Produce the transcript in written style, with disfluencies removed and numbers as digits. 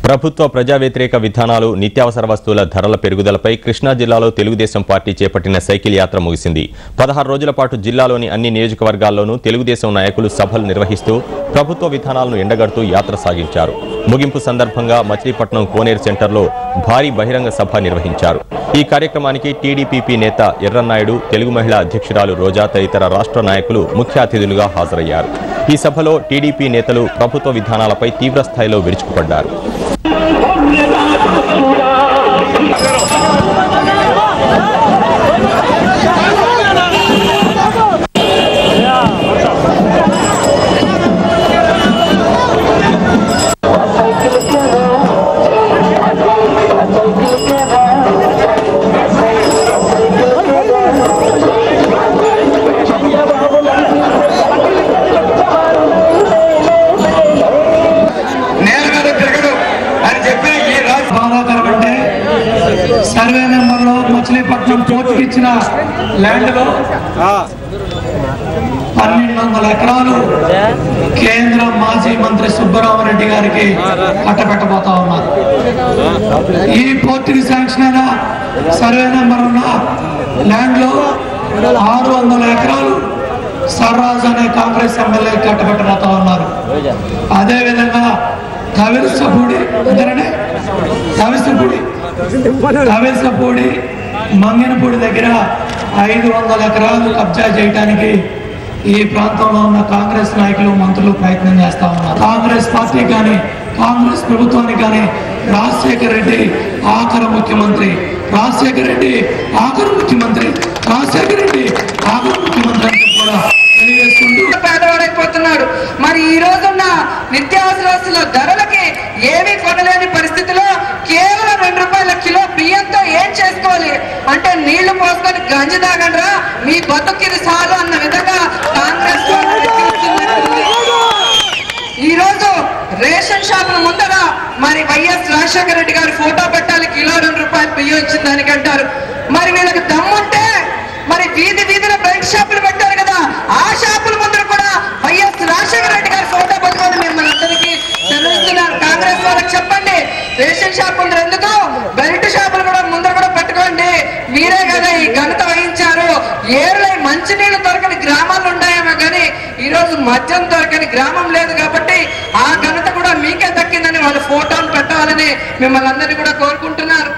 ప్రభుత్వ ప్రజా వ్యతిరేక విధానాలు నిత్యావసర వస్తువుల ధరల పెరుగుదలపై కృష్ణా జిల్లాలో తెలుగుదేశం పార్టీ చేపట్టిన సైకిల్ యాత్ర ముగిసింది. 16 రోజుల పాటు జిల్లాలోని అన్ని నియోజకవర్గాల్లోనూ తెలుగుదేశం నాయకులు సభలు నిర్వహిస్తూ ప్రభుత్వ విధానాలను ఎండగడుతూ యాత్ర సాగించారు. ముగింపు సందర్భంగా మచిలీపట్నం కోనేరు సెంటర్లో భారీ బహిరంగ సభ నిర్వహించారు. ఈ కార్యక్రమానికి టీడీపీ నేత ఎర్రన్నాయుడు, తెలుగు మహిళా అధ్యక్షురాలు రోజా తదితర రాష్ట్ర నాయకులు ముఖ్య అతిథులుగా హాజరయ్యారు. ఈ సభలో టీడీపీ నేతలు ప్రభుత్వ విధానాలపై తీవ్ర స్థాయిలో విరుచుకుపడ్డారు. సర్వే నెంబర్లో మచిలీపట్నం కోర్టుకి ఇచ్చిన ల్యాండ్లో 1200 ఎకరాలు కేంద్ర మాజీ మంత్రి సుబ్బరామరెడ్డి గారికి కట్టబెట్టబోతా ఉన్నారు. ఈ పోర్టుకి శాంక్షన్ అయిన సర్వే నెంబర్ ఉన్న ల్యాండ్లో 600 ఎకరాలు సర్రాజ్ అనే కాంగ్రెస్ ఎమ్మెల్యే కట్టబెట్టబోతా ఉన్నారు. అదేవిధంగా తవిసపూడి మంగినపూడి దగ్గర 500 ఎకరాలు కబ్జా చేయడానికి ఈ ప్రాంతంలో ఉన్న కాంగ్రెస్ నాయకులు, మంత్రులు ప్రయత్నం చేస్తా ఉన్నారు. కాంగ్రెస్ పార్టీ కానీ, కాంగ్రెస్ ప్రభుత్వానికి కానీ రాజశేఖర రెడ్డి ఆఖరు ముఖ్యమంత్రి, రాజశేఖర రెడ్డి ఆఖరు ముఖ్యమంత్రి, రాజశేఖర రెడ్డి ఆఖరు ముఖ్యమంత్రి అంటే కూడా పేదవాడైపోతున్నాడు. మరి ఈ రోజున్న నిత్యావసర వస్తువుల ధరలకి ఏమీ కొనలేని పరిస్థితిలో కేవలం 2 రూపాయల కిలో బియ్యంతో ఏం చేసుకోవాలి అంటే నీళ్లు పోసుకొని గంజి తాగండ్రా మీ బతుకిది సాలు అన్న విధంగా కాంగ్రెస్ ఈ రోజు రేషన్ షాపుల ముందర మరి వైఎస్ రాజశేఖర రెడ్డి గారి ఫోటో పెట్టాలి, కిలో 2 రూపాయలు బియ్యం ఇచ్చిన దానికి అంటారు. మరి వీళ్ళకి దమ్ముంటే మరి వీధిన బెల్ట్ షాపులు పెట్టారు కదా, ఆ షాపుల ముందర కూడా వైఎస్ రాజశేఖర రెడ్డి గారి ఫోటో పెట్టుకొని మిమ్మల్ని అందరికీ తెలుస్తున్నారు. కాంగ్రెస్ వాళ్ళకి చెప్పండి, రేషన్ షాప్ ముందర ఎందుకు, బెల్ట్ షాపులు కూడా ముందర కూడా పెట్టుకోండి. మీరే కదా ఈ ఘనత వహించారు. ఏరులై మంచినీళ్ళు దొరకని గ్రామాలు ఉన్నాయేమో కానీ ఈ రోజు మద్యం దొరకని గ్రామం లేదు కాబట్టి ఆ ఘనత కూడా మీకే దక్కిందని వాళ్ళు ఫోటోను పెట్టాలని మిమ్మల్ని అందరినీ కూడా కోరుకుంటున్నారు.